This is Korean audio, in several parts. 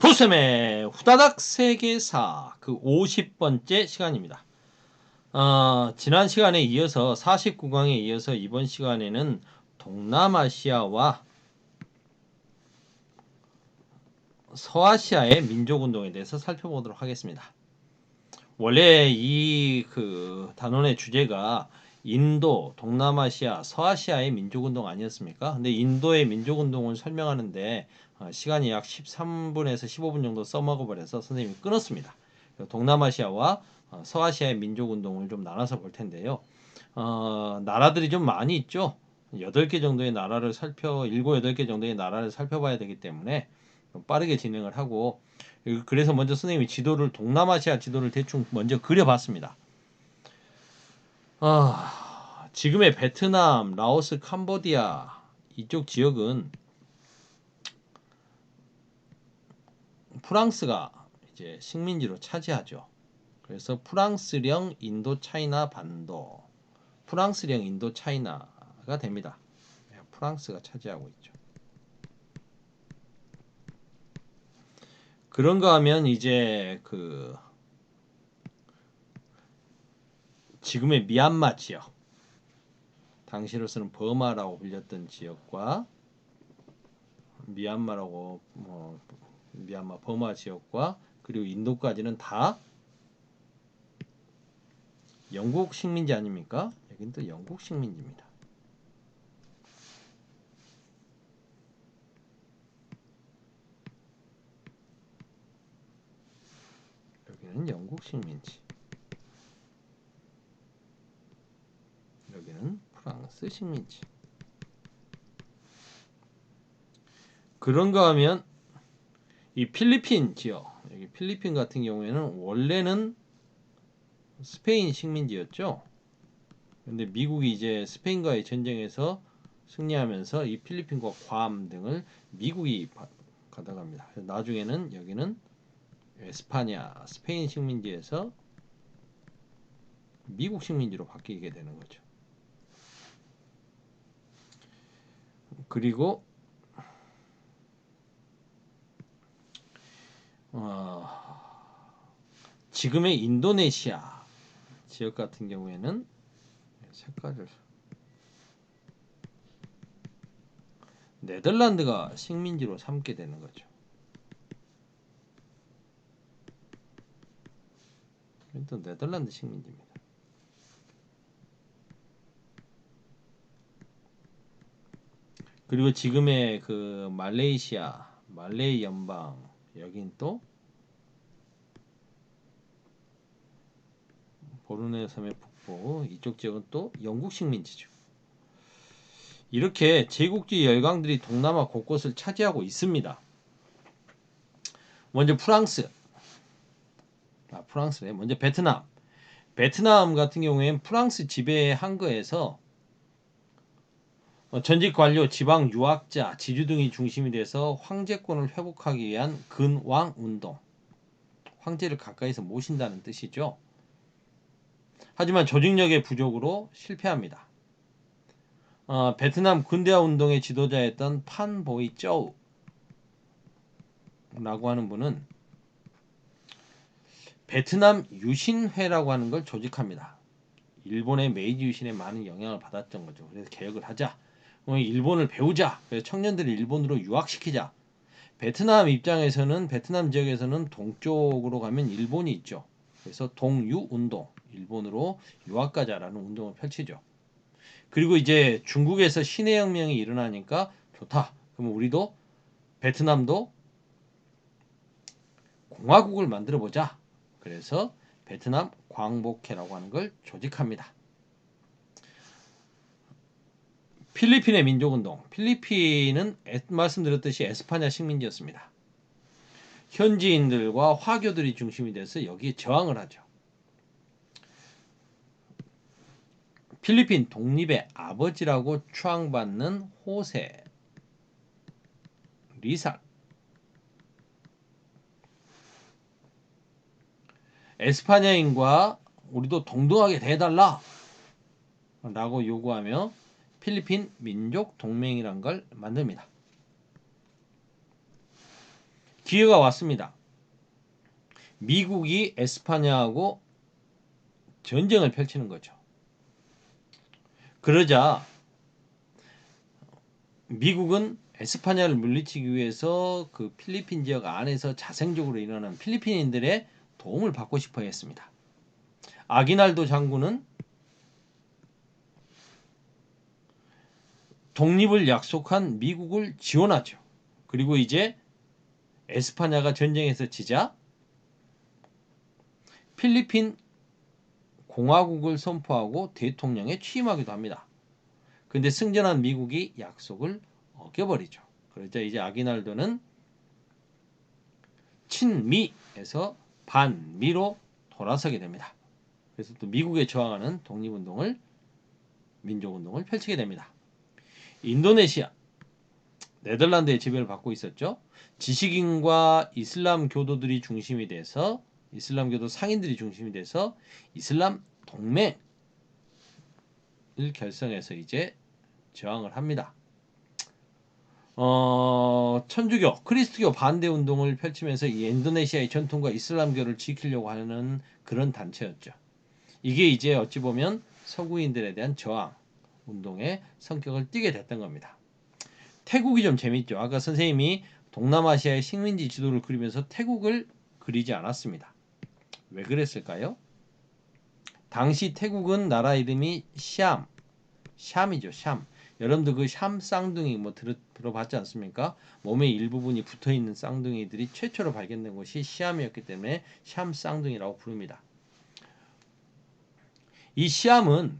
프로쌤의 후다닥 세계사 그 50번째 시간입니다. 지난 시간에 이어서 49강에 이어서 이번 시간에는 동남아시아와 서아시아의 민족운동에 대해서 살펴보도록 하겠습니다. 원래 이 단원의 주제가 인도, 동남아시아, 서아시아의 민족운동 아니었습니까? 근데 인도의 민족운동을 설명하는데 시간이 약 13분에서 15분 정도 써먹어 버려서 선생님이 끊었습니다. 동남아시아와 서아시아의 민족운동을 좀 나눠서 볼 텐데요. 나라들이 좀 많이 있죠. 8개 정도의 나라를 7, 8개 정도의 나라를 살펴봐야 되기 때문에 좀 빠르게 진행을 하고, 그래서 먼저 선생님이 동남아시아 지도를 대충 먼저 그려봤습니다. 지금의 베트남, 라오스, 캄보디아 이쪽 지역은 프랑스가 이제 식민지로 차지하죠. 그래서 프랑스령 인도 차이나 반도, 프랑스령 인도 차이나가 됩니다. 프랑스가 차지하고 있죠. 그런가 하면 이제 지금의 미얀마 지역, 당시로서는 버마라고 불렸던 지역과 미얀마 버마 지역과 그리고 인도까지는 다 영국 식민지 아닙니까? 여긴 또 영국 식민지입니다. 여기는 영국 식민지, 여기는 프랑스 식민지. 그런가 하면 이 필리핀 지역, 여기 필리핀 같은 경우에는 원래는 스페인 식민지였죠. 근데 미국이 이제 스페인과의 전쟁에서 승리하면서 이 필리핀과 괌 등을 미국이 가져갑니다. 나중에는 여기는 에스파냐, 스페인 식민지에서 미국 식민지로 바뀌게 되는 거죠. 그리고 지금의 인도네시아 지역 같은 경우에는 색깔을 네덜란드가 식민지로 삼게 되는 거죠. 또 네덜란드 식민지입니다. 그리고 지금의 말레이시아, 말레이 연방, 여긴 또 보르네오 섬의 북부, 이쪽 지역은 또 영국 식민지죠. 이렇게 제국주의 열강들이 동남아 곳곳을 차지하고 있습니다. 먼저 프랑스래. 먼저 베트남. 베트남 같은 경우에는 프랑스 지배한 거에서 전직 관료, 지방 유학자, 지주 등이 중심이 돼서 황제권을 회복하기 위한 근왕 운동. 황제를 가까이서 모신다는 뜻이죠. 하지만 조직력의 부족으로 실패합니다. 베트남 근대화 운동의 지도자였던 판 보이 쪼우라고 하는 분은 베트남 유신회라고 하는 걸 조직합니다. 일본의 메이지 유신에 많은 영향을 받았던 거죠. 그래서 개혁을 하자. 일본을 배우자. 그래서 청년들을 일본으로 유학시키자. 베트남 입장에서는, 베트남 지역에서는 동쪽으로 가면 일본이 있죠. 그래서 동유운동, 일본으로 유학 가자라는 운동을 펼치죠. 그리고 이제 중국에서 신해혁명이 일어나니까 좋다. 그럼 우리도 베트남도 공화국을 만들어 보자. 그래서 베트남 광복회라고 하는 걸 조직합니다. 필리핀의 민족운동. 필리핀은 말씀드렸듯이 에스파냐 식민지였습니다. 현지인들과 화교들이 중심이 돼서 여기에 저항을 하죠. 필리핀 독립의 아버지라고 추앙받는 호세 리살, 에스파냐인과 우리도 동등하게 대해달라 라고 요구하며 필리핀 민족 동맹이란 걸 만듭니다. 기회가 왔습니다. 미국이 에스파냐하고 전쟁을 펼치는 거죠. 그러자 미국은 에스파냐를 물리치기 위해서 그 필리핀 지역 안에서 자생적으로 일어나는 필리핀인들의 도움을 받고 싶어 했습니다. 아기날도 장군은 독립을 약속한 미국을 지원하죠. 그리고 이제 에스파냐가 전쟁에서 지자 필리핀 공화국을 선포하고 대통령에 취임하기도 합니다. 근데 승전한 미국이 약속을 어겨버리죠. 그러자 이제 아기날도는 친미에서 반미로 돌아서게 됩니다. 그래서 또 미국에 저항하는 독립운동을 민족운동을 펼치게 됩니다. 인도네시아 네덜란드의 지배를 받고 있었죠. 지식인과 이슬람 교도들이 중심이 돼서 이슬람 교도 상인들이 중심이 돼서 이슬람 동맹을 결성해서 이제 저항을 합니다. 천주교, 크리스트교 반대 운동을 펼치면서 이 인도네시아의 전통과 이슬람교를 지키려고 하는 그런 단체였죠. 이게 이제 어찌 보면 서구인들에 대한 저항 운동의 성격을 띠게 됐던 겁니다. 태국이 좀 재밌죠. 아까 선생님이 동남아시아의 식민지 지도를 그리면서 태국을 그리지 않았습니다. 왜 그랬을까요? 당시 태국은 나라 이름이 샴이죠. 샴. 여러분들 그 샴 쌍둥이 뭐 들어봤지 않습니까? 몸의 일부분이 붙어 있는 쌍둥이들이 최초로 발견된 곳이 시암이었기 때문에 샴 쌍둥이라고 부릅니다. 이 시암은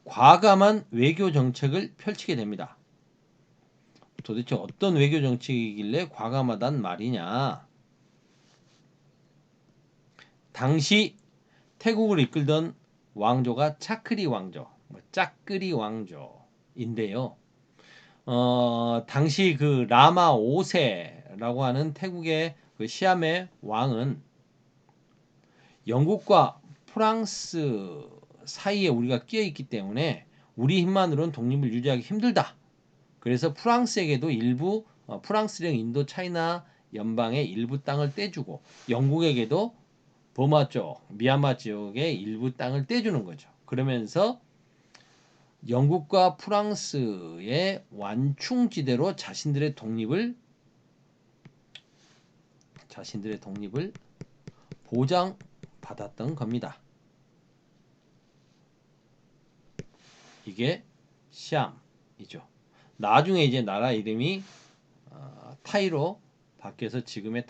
과감한 외교 정책을 펼치게 됩니다. 도대체 어떤 외교 정책이길래 과감하단 말이냐? 당시 태국을 이끌던 왕조가 차크리 왕조, 짝끄리 왕조인데요. 당시 그 라마 5세라고 하는 태국의 그 시암의 왕은 영국과 프랑스 사이에 우리가 끼어 있기 때문에 우리 힘만으로는 독립을 유지하기 힘들다. 그래서 프랑스에게도 일부 프랑스령 인도 차이나 연방의 일부 땅을 떼주고 영국에게도 버마 쪽, 미얀마 지역의 일부 땅을 떼주는 거죠. 그러면서 영국과 프랑스의 완충지대로 자신들의 독립을 보장받았던 겁니다. 이게 시암이죠. 나중에 이제 나라 이름이 타이로 바뀌어서 지금의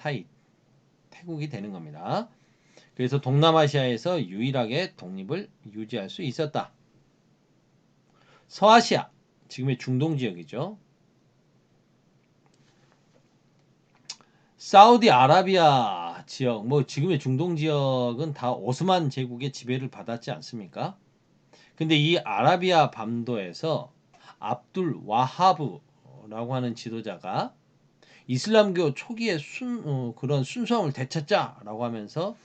태국이 되는 겁니다. 그래서 동남아시아에서 유일하게 독립을 유지할 수 있었다. 서아시아, 지금의 중동 지역이죠. 사우디아라비아 지역, 뭐 지금의 중동 지역은 다 오스만 제국의 지배를 받았지 않습니까? 근데 이 아라비아 반도에서 압둘 와하브라고 하는 지도자가 이슬람교 초기의 그런 순수함을 되찾자라고 하면서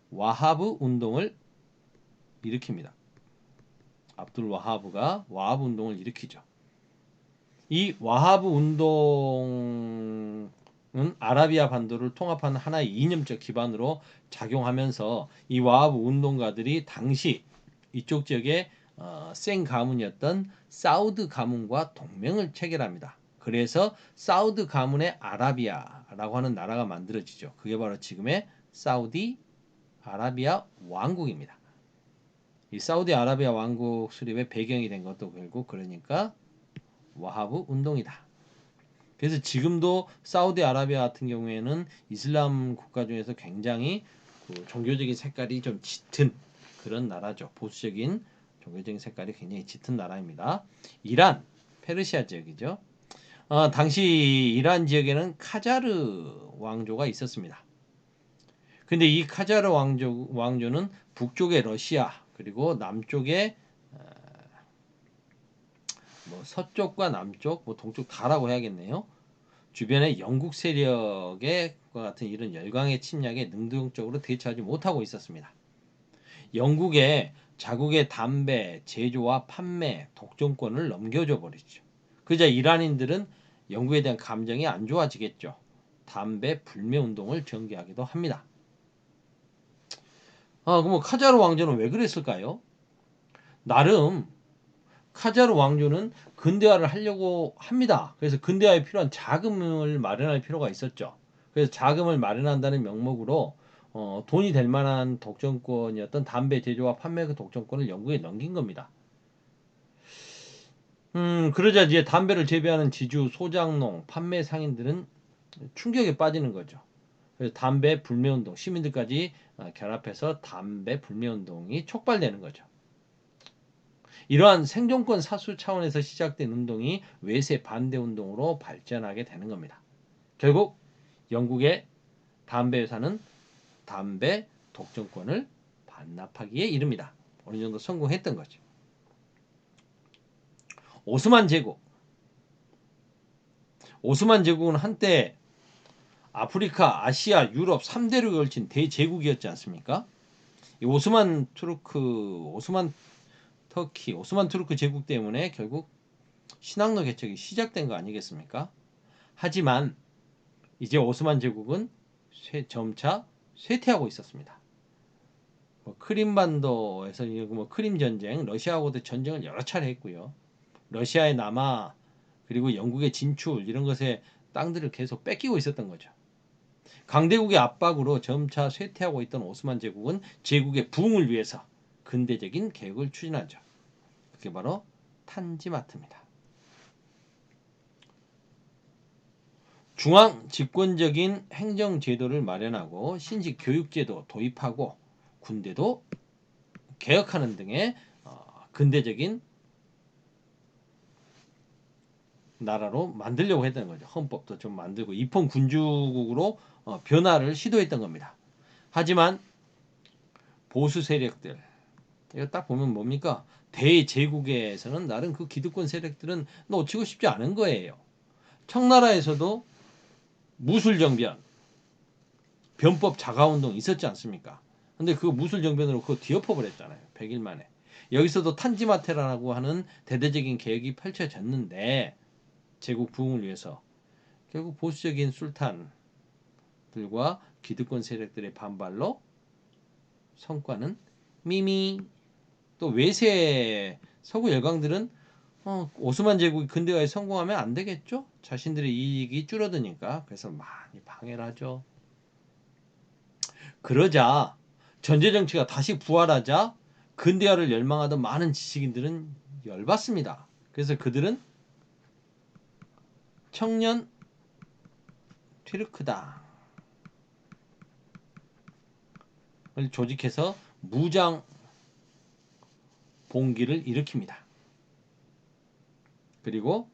와하브 운동을 일으킵니다. 압둘 와하브가 와하브 운동을 일으키죠. 이 와하브 운동은 아라비아 반도를 통합하는 하나의 이념적 기반으로 작용하면서 이 와하브 운동가들이 당시 이쪽 지역의 센 가문이었던 사우드 가문과 동맹을 체결합니다. 그래서 사우드 가문의 아라비아라고 하는 나라가 만들어지죠. 그게 바로 지금의 사우디 아라비아 왕국입니다. 이 사우디 아라비아 왕국 수립의 배경이 된 것도 결국 그러니까 와하브 운동이다. 그래서 지금도 사우디아라비아 같은 경우에는 이슬람 국가 중에서 굉장히 그 종교적인 색깔이 좀 짙은 그런 나라죠. 보수적인 종교적인 색깔이 굉장히 짙은 나라입니다. 이란, 페르시아 지역이죠. 당시 이란 지역에는 카자르 왕조가 있었습니다. 근데 이 카자르 왕조는 북쪽의 러시아 그리고 남쪽의 뭐 서쪽과 남쪽, 뭐 동쪽 다라고 해야겠네요. 주변의 영국 세력의 같은 이런 열강의 침략에 능동적으로 대처하지 못하고 있었습니다. 영국에 자국의 담배 제조와 판매 독점권을 넘겨줘 버리죠. 그러자 이란인들은 영국에 대한 감정이 안 좋아지겠죠. 담배 불매 운동을 전개하기도 합니다. 그럼 카자르 왕조는 왜 그랬을까요? 나름 카자르 왕조는 근대화를 하려고 합니다. 그래서 근대화에 필요한 자금을 마련할 필요가 있었죠. 그래서 자금을 마련한다는 명목으로 돈이 될 만한 독점권이었던 담배 제조와 판매 그 독점권을 영국에 넘긴 겁니다. 그러자 이제 담배를 재배하는 지주, 소장농, 판매 상인들은 충격에 빠지는 거죠. 그래서 담배 불매운동, 시민들까지 결합해서 담배 불매운동이 촉발되는 거죠. 이러한 생존권 사수 차원에서 시작된 운동이 외세 반대 운동으로 발전하게 되는 겁니다. 결국 영국의 담배 회사는 담배 독점권을 반납하기에 이릅니다. 어느 정도 성공했던 거죠. 오스만 제국. 오스만 제국은 한때 아프리카, 아시아, 유럽 3대를 걸친 대제국이었지 않습니까? 이 오스만 투르크 제국 때문에 결국 신학로 개척이 시작된 거 아니겠습니까? 하지만 이제 오스만 제국은 점차 쇠퇴하고 있었습니다. 크림반도에서 크림 전쟁, 러시아하고도 전쟁을 여러 차례 했고요. 러시아의 남하 그리고 영국의 진출 이런 것에 땅들을 계속 뺏기고 있었던 거죠. 강대국의 압박으로 점차 쇠퇴하고 있던 오스만 제국은 제국의 부흥을 위해서 근대적인 계획을 추진하죠. 그게 바로 탄지마트입니다. 중앙 집권적인 행정제도를 마련하고 신식 교육제도 도입하고 군대도 개혁하는 등의 근대적인 나라로 만들려고 했던 거죠. 헌법도 좀 만들고 입헌 군주국으로 변화를 시도했던 겁니다. 하지만 보수 세력들 이거 딱 보면 뭡니까? 대제국에서는 나름 그 기득권 세력들은 놓치고 싶지 않은 거예요. 청나라에서도 무술정변, 변법 자가운동 있었지 않습니까? 근데 그 무술정변으로 그거 뒤엎어버렸잖아요. 100일 만에. 여기서도 탄지마테라고 하는 대대적인 계획이 펼쳐졌는데 제국 부흥을 위해서 결국 보수적인 술탄들과 기득권 세력들의 반발로 성과는 미미. 또 외세 서구 열강들은 오스만 제국이 근대화에 성공하면 안 되겠죠? 자신들의 이익이 줄어드니까. 그래서 많이 방해를 하죠. 그러자 전제 정치가 다시 부활하자 근대화를 열망하던 많은 지식인들은 열받습니다. 그래서 그들은 청년 튀르크당을 조직해서 무장 봉기를 일으킵니다. 그리고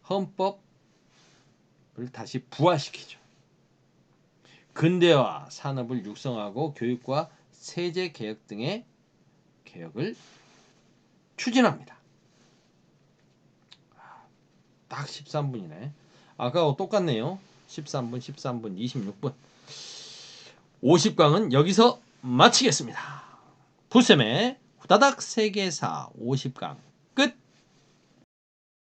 헌법을 다시 부활시키죠. 근대화 산업을 육성하고 교육과 세제 개혁 등의 개혁을 추진합니다. 딱 13분이네. 아까하고 똑같네요. 13분, 26분. 50강은 여기서 마치겠습니다. 부쌤의 후다닥 세계사 50강